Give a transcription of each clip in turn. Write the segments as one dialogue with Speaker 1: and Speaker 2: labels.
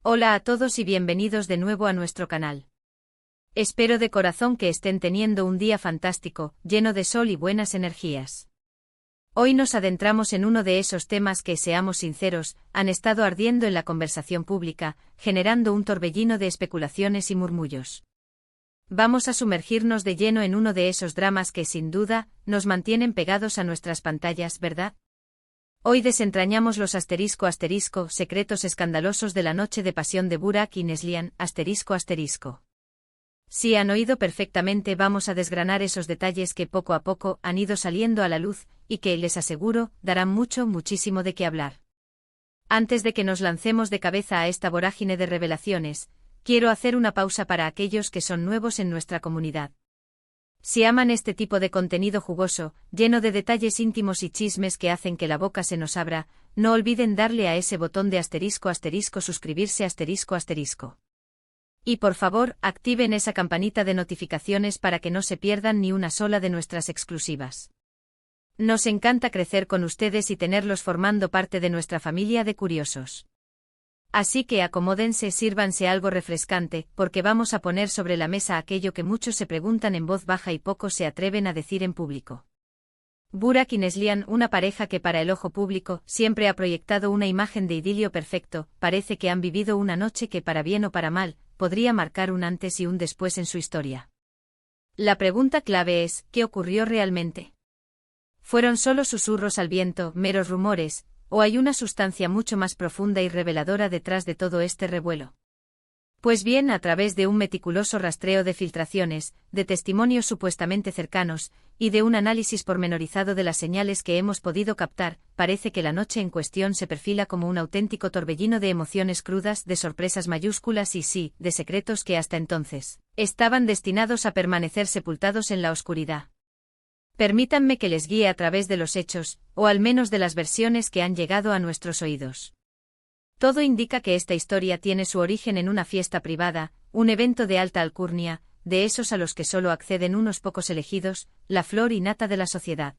Speaker 1: Hola a todos y bienvenidos de nuevo a nuestro canal. Espero de corazón que estén teniendo un día fantástico, lleno de sol y buenas energías. Hoy nos adentramos en uno de esos temas que, seamos sinceros, han estado ardiendo en la conversación pública, generando un torbellino de especulaciones y murmullos. Vamos a sumergirnos de lleno en uno de esos dramas que, sin duda, nos mantienen pegados a nuestras pantallas, ¿verdad? Hoy desentrañamos los *** secretos escandalosos de la noche de pasión de Burak y Neslihan ***. Si han oído perfectamente, vamos a desgranar esos detalles que poco a poco han ido saliendo a la luz, y que, les aseguro, darán muchísimo de qué hablar. Antes de que nos lancemos de cabeza a esta vorágine de revelaciones, quiero hacer una pausa para aquellos que son nuevos en nuestra comunidad. Si aman este tipo de contenido jugoso, lleno de detalles íntimos y chismes que hacen que la boca se nos abra, no olviden darle a ese botón de *** suscribirse ***. Y por favor, activen esa campanita de notificaciones para que no se pierdan ni una sola de nuestras exclusivas. Nos encanta crecer con ustedes y tenerlos formando parte de nuestra familia de curiosos. Así que acomódense, sírvanse algo refrescante, porque vamos a poner sobre la mesa aquello que muchos se preguntan en voz baja y pocos se atreven a decir en público. Burak y Neslihan, una pareja que para el ojo público siempre ha proyectado una imagen de idilio perfecto, parece que han vivido una noche que, para bien o para mal, podría marcar un antes y un después en su historia. La pregunta clave es, ¿qué ocurrió realmente? ¿Fueron solo susurros al viento, meros rumores, o hay una sustancia mucho más profunda y reveladora detrás de todo este revuelo? Pues bien, a través de un meticuloso rastreo de filtraciones, de testimonios supuestamente cercanos, y de un análisis pormenorizado de las señales que hemos podido captar, parece que la noche en cuestión se perfila como un auténtico torbellino de emociones crudas, de sorpresas mayúsculas y sí, de secretos que hasta entonces estaban destinados a permanecer sepultados en la oscuridad. Permítanme que les guíe a través de los hechos, o al menos de las versiones que han llegado a nuestros oídos. Todo indica que esta historia tiene su origen en una fiesta privada, un evento de alta alcurnia, de esos a los que solo acceden unos pocos elegidos, la flor y nata de la sociedad.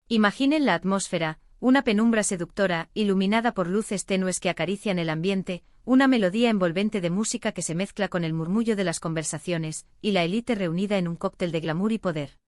Speaker 1: Imaginen la atmósfera, una penumbra seductora, iluminada por luces tenues que acarician el ambiente, una melodía envolvente de música que se mezcla con el murmullo de las conversaciones, y la élite reunida en un cóctel de glamour y poder.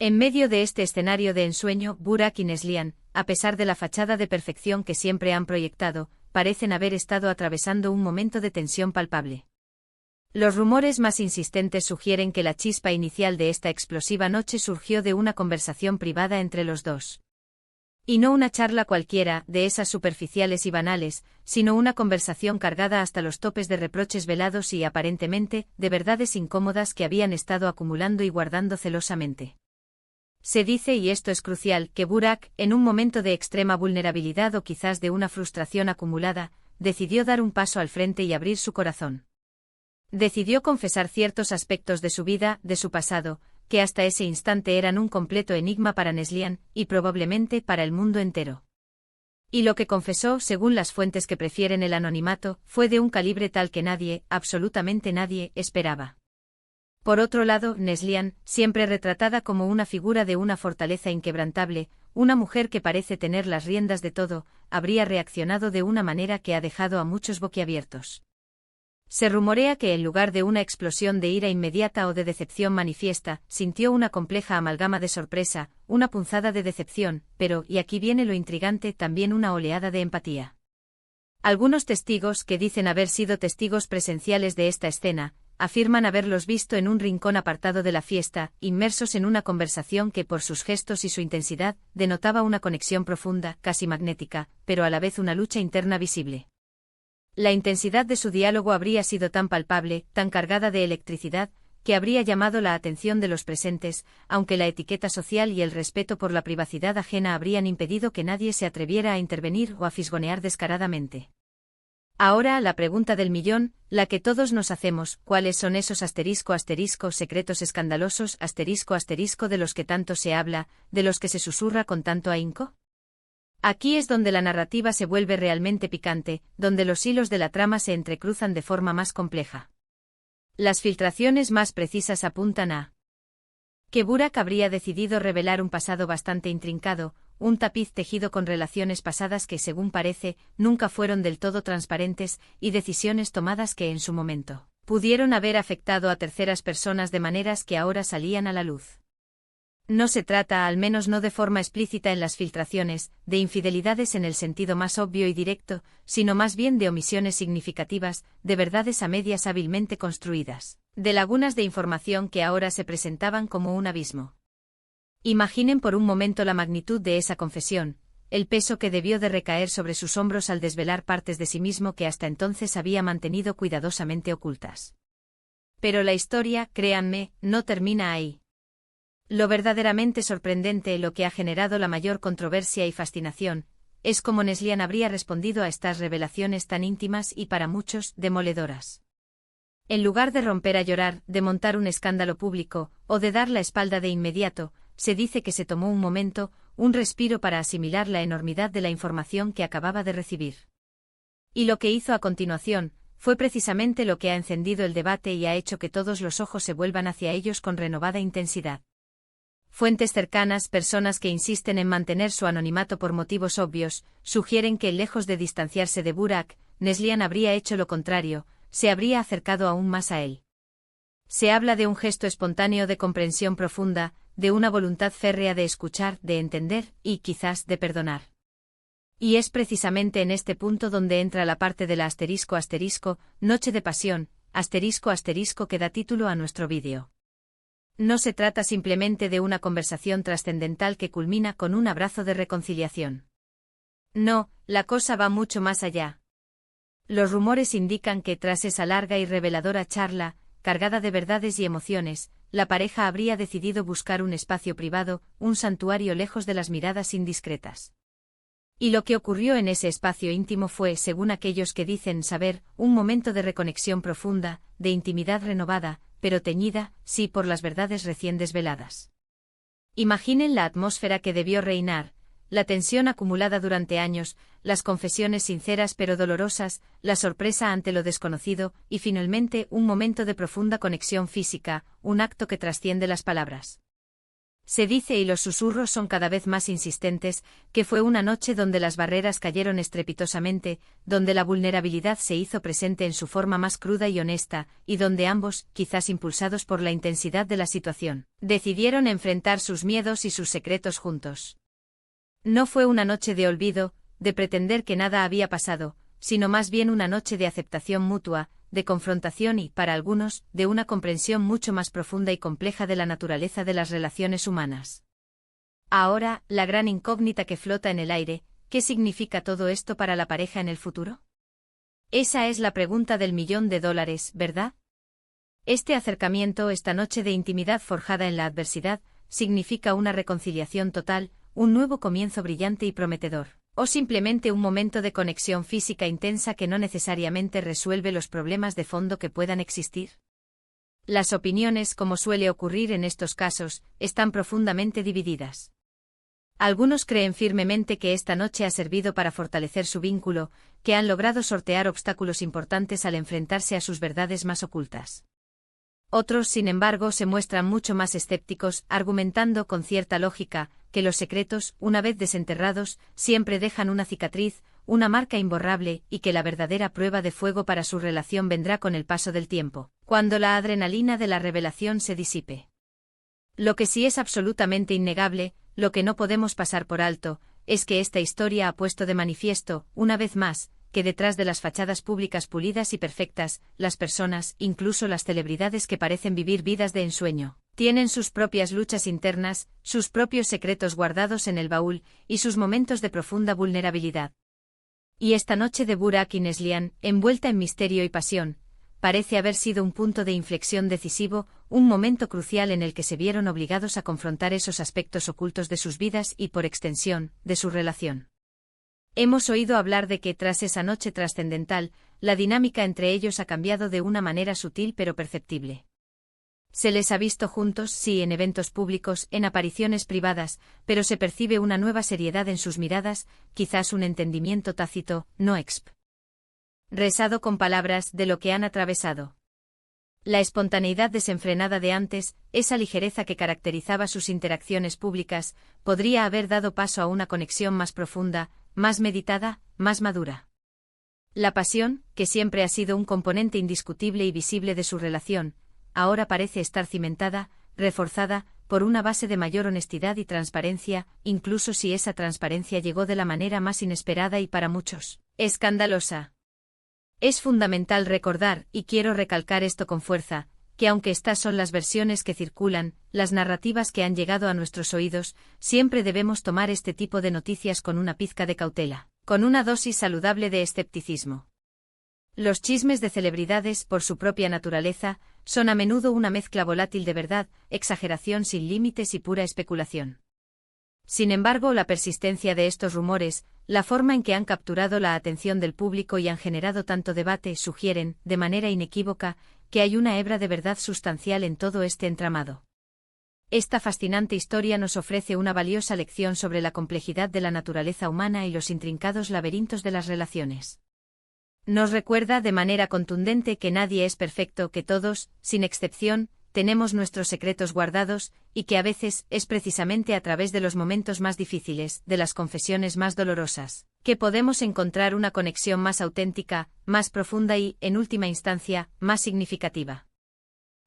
Speaker 1: En medio de este escenario de ensueño, Burak y Neslihan, a pesar de la fachada de perfección que siempre han proyectado, parecen haber estado atravesando un momento de tensión palpable. Los rumores más insistentes sugieren que la chispa inicial de esta explosiva noche surgió de una conversación privada entre los dos. Y no una charla cualquiera, de esas superficiales y banales, sino una conversación cargada hasta los topes de reproches velados y, aparentemente, de verdades incómodas que habían estado acumulando y guardando celosamente. Se dice, y esto es crucial, que Burak, en un momento de extrema vulnerabilidad o quizás de una frustración acumulada, decidió dar un paso al frente y abrir su corazón. Decidió confesar ciertos aspectos de su vida, de su pasado, que hasta ese instante eran un completo enigma para Neslihan, y probablemente para el mundo entero. Y lo que confesó, según las fuentes que prefieren el anonimato, fue de un calibre tal que nadie, absolutamente nadie, esperaba. Por otro lado, Neslihan, siempre retratada como una figura de una fortaleza inquebrantable, una mujer que parece tener las riendas de todo, habría reaccionado de una manera que ha dejado a muchos boquiabiertos. Se rumorea que en lugar de una explosión de ira inmediata o de decepción manifiesta, sintió una compleja amalgama de sorpresa, una punzada de decepción, pero, y aquí viene lo intrigante, también una oleada de empatía. Algunos testigos, que dicen haber sido testigos presenciales de esta escena, afirman haberlos visto en un rincón apartado de la fiesta, inmersos en una conversación que por sus gestos y su intensidad, denotaba una conexión profunda, casi magnética, pero a la vez una lucha interna visible. La intensidad de su diálogo habría sido tan palpable, tan cargada de electricidad, que habría llamado la atención de los presentes, aunque la etiqueta social y el respeto por la privacidad ajena habrían impedido que nadie se atreviera a intervenir o a fisgonear descaradamente. Ahora la pregunta del millón, la que todos nos hacemos, ¿cuáles son esos *** secretos escandalosos *** de los que tanto se habla, de los que se susurra con tanto ahínco? Aquí es donde la narrativa se vuelve realmente picante, donde los hilos de la trama se entrecruzan de forma más compleja. Las filtraciones más precisas apuntan a que Burak habría decidido revelar un pasado bastante intrincado, un tapiz tejido con relaciones pasadas que, según parece, nunca fueron del todo transparentes, y decisiones tomadas que en su momento pudieron haber afectado a terceras personas de maneras que ahora salían a la luz. No se trata, al menos no de forma explícita en las filtraciones, de infidelidades en el sentido más obvio y directo, sino más bien de omisiones significativas, de verdades a medias hábilmente construidas, de lagunas de información que ahora se presentaban como un abismo. Imaginen por un momento la magnitud de esa confesión, el peso que debió de recaer sobre sus hombros al desvelar partes de sí mismo que hasta entonces había mantenido cuidadosamente ocultas. Pero la historia, créanme, no termina ahí. Lo verdaderamente sorprendente, lo que ha generado la mayor controversia y fascinación, es cómo Neslihan habría respondido a estas revelaciones tan íntimas y para muchos demoledoras. En lugar de romper a llorar, de montar un escándalo público, o de dar la espalda de inmediato, se dice que se tomó un momento, un respiro para asimilar la enormidad de la información que acababa de recibir. Y lo que hizo a continuación, fue precisamente lo que ha encendido el debate y ha hecho que todos los ojos se vuelvan hacia ellos con renovada intensidad. Fuentes cercanas, personas que insisten en mantener su anonimato por motivos obvios, sugieren que, lejos de distanciarse de Burak, Neslihan habría hecho lo contrario, se habría acercado aún más a él. Se habla de un gesto espontáneo de comprensión profunda, de una voluntad férrea de escuchar, de entender, y quizás de perdonar. Y es precisamente en este punto donde entra la parte de la ***, noche de pasión, *** que da título a nuestro vídeo. No se trata simplemente de una conversación trascendental que culmina con un abrazo de reconciliación. No, la cosa va mucho más allá. Los rumores indican que tras esa larga y reveladora charla, cargada de verdades y emociones, la pareja habría decidido buscar un espacio privado, un santuario lejos de las miradas indiscretas. Y lo que ocurrió en ese espacio íntimo fue, según aquellos que dicen saber, un momento de reconexión profunda, de intimidad renovada, pero teñida, sí, por las verdades recién desveladas. Imaginen la atmósfera que debió reinar, la tensión acumulada durante años, las confesiones sinceras pero dolorosas, la sorpresa ante lo desconocido, y finalmente un momento de profunda conexión física, un acto que trasciende las palabras. Se dice, y los susurros son cada vez más insistentes, que fue una noche donde las barreras cayeron estrepitosamente, donde la vulnerabilidad se hizo presente en su forma más cruda y honesta, y donde ambos, quizás impulsados por la intensidad de la situación, decidieron enfrentar sus miedos y sus secretos juntos. No fue una noche de olvido, de pretender que nada había pasado, sino más bien una noche de aceptación mutua, de confrontación y, para algunos, de una comprensión mucho más profunda y compleja de la naturaleza de las relaciones humanas. Ahora, la gran incógnita que flota en el aire, ¿qué significa todo esto para la pareja en el futuro? Esa es la pregunta del $1.000.000, ¿verdad? Este acercamiento, esta noche de intimidad forjada en la adversidad, significa una reconciliación total, un nuevo comienzo brillante y prometedor, o simplemente un momento de conexión física intensa que no necesariamente resuelve los problemas de fondo que puedan existir. Las opiniones, como suele ocurrir en estos casos, están profundamente divididas. Algunos creen firmemente que esta noche ha servido para fortalecer su vínculo, que han logrado sortear obstáculos importantes al enfrentarse a sus verdades más ocultas. Otros, sin embargo, se muestran mucho más escépticos, argumentando con cierta lógica, que los secretos, una vez desenterrados, siempre dejan una cicatriz, una marca imborrable, y que la verdadera prueba de fuego para su relación vendrá con el paso del tiempo, cuando la adrenalina de la revelación se disipe. Lo que sí es absolutamente innegable, lo que no podemos pasar por alto, es que esta historia ha puesto de manifiesto, una vez más, que detrás de las fachadas públicas pulidas y perfectas, las personas, incluso las celebridades que parecen vivir vidas de ensueño, tienen sus propias luchas internas, sus propios secretos guardados en el baúl, y sus momentos de profunda vulnerabilidad. Y esta noche de Burak y Neslihan, envuelta en misterio y pasión, parece haber sido un punto de inflexión decisivo, un momento crucial en el que se vieron obligados a confrontar esos aspectos ocultos de sus vidas y, por extensión, de su relación. Hemos oído hablar de que, tras esa noche trascendental, la dinámica entre ellos ha cambiado de una manera sutil pero perceptible. Se les ha visto juntos, sí, en eventos públicos, en apariciones privadas, pero se percibe una nueva seriedad en sus miradas, quizás un entendimiento tácito, no expresado con palabras, de lo que han atravesado. La espontaneidad desenfrenada de antes, esa ligereza que caracterizaba sus interacciones públicas, podría haber dado paso a una conexión más profunda, más meditada, más madura. La pasión, que siempre ha sido un componente indiscutible y visible de su relación, ahora parece estar cimentada, reforzada, por una base de mayor honestidad y transparencia, incluso si esa transparencia llegó de la manera más inesperada y para muchos, escandalosa. Es fundamental recordar, y quiero recalcar esto con fuerza, que aunque estas son las versiones que circulan, las narrativas que han llegado a nuestros oídos, siempre debemos tomar este tipo de noticias con una pizca de cautela, con una dosis saludable de escepticismo. Los chismes de celebridades, por su propia naturaleza, son a menudo una mezcla volátil de verdad, exageración sin límites y pura especulación. Sin embargo, la persistencia de estos rumores, la forma en que han capturado la atención del público y han generado tanto debate, sugieren, de manera inequívoca, que hay una hebra de verdad sustancial en todo este entramado. Esta fascinante historia nos ofrece una valiosa lección sobre la complejidad de la naturaleza humana y los intrincados laberintos de las relaciones. Nos recuerda de manera contundente que nadie es perfecto, que todos, sin excepción, tenemos nuestros secretos guardados, y que a veces es precisamente a través de los momentos más difíciles, de las confesiones más dolorosas, que podemos encontrar una conexión más auténtica, más profunda y, en última instancia, más significativa.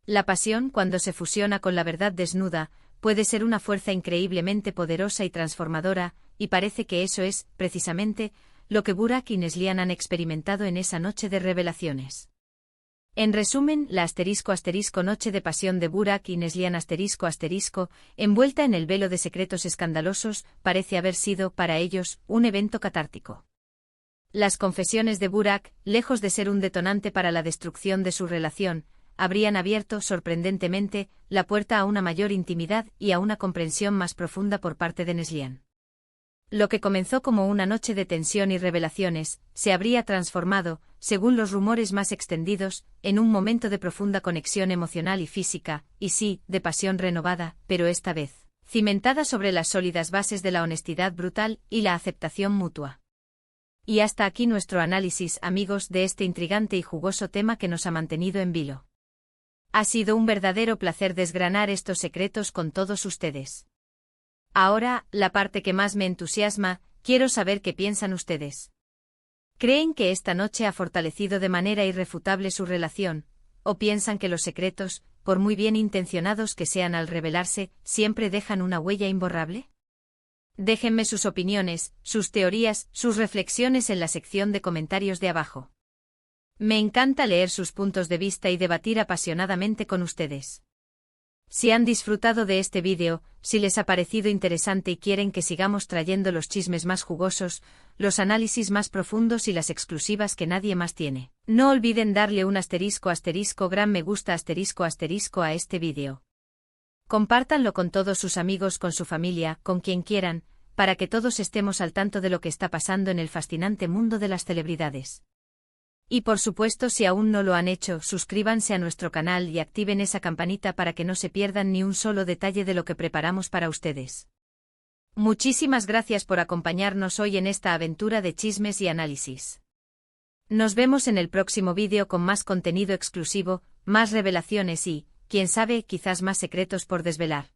Speaker 1: La pasión, cuando se fusiona con la verdad desnuda, puede ser una fuerza increíblemente poderosa y transformadora, y parece que eso es, precisamente, lo que Burak y Neslihan han experimentado en esa noche de revelaciones. En resumen, la noche de pasión de Burak y Neslihan envuelta en el velo de secretos escandalosos, parece haber sido, para ellos, un evento catártico. Las confesiones de Burak, lejos de ser un detonante para la destrucción de su relación, habrían abierto, sorprendentemente, la puerta a una mayor intimidad y a una comprensión más profunda por parte de Neslihan. Lo que comenzó como una noche de tensión y revelaciones, se habría transformado, según los rumores más extendidos, en un momento de profunda conexión emocional y física, y sí, de pasión renovada, pero esta vez, cimentada sobre las sólidas bases de la honestidad brutal y la aceptación mutua. Y hasta aquí nuestro análisis, amigos, de este intrigante y jugoso tema que nos ha mantenido en vilo. Ha sido un verdadero placer desgranar estos secretos con todos ustedes. Ahora, la parte que más me entusiasma, quiero saber qué piensan ustedes. ¿Creen que esta noche ha fortalecido de manera irrefutable su relación, o piensan que los secretos, por muy bien intencionados que sean al revelarse, siempre dejan una huella imborrable? Déjenme sus opiniones, sus teorías, sus reflexiones en la sección de comentarios de abajo. Me encanta leer sus puntos de vista y debatir apasionadamente con ustedes. Si han disfrutado de este vídeo, si les ha parecido interesante y quieren que sigamos trayendo los chismes más jugosos, los análisis más profundos y las exclusivas que nadie más tiene, no olviden darle un gran me gusta a este vídeo. Compártanlo con todos sus amigos, con su familia, con quien quieran, para que todos estemos al tanto de lo que está pasando en el fascinante mundo de las celebridades. Y por supuesto, si aún no lo han hecho, suscríbanse a nuestro canal y activen esa campanita para que no se pierdan ni un solo detalle de lo que preparamos para ustedes. Muchísimas gracias por acompañarnos hoy en esta aventura de chismes y análisis. Nos vemos en el próximo vídeo con más contenido exclusivo, más revelaciones y, quién sabe, quizás más secretos por desvelar.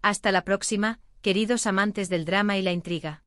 Speaker 1: Hasta la próxima, queridos amantes del drama y la intriga.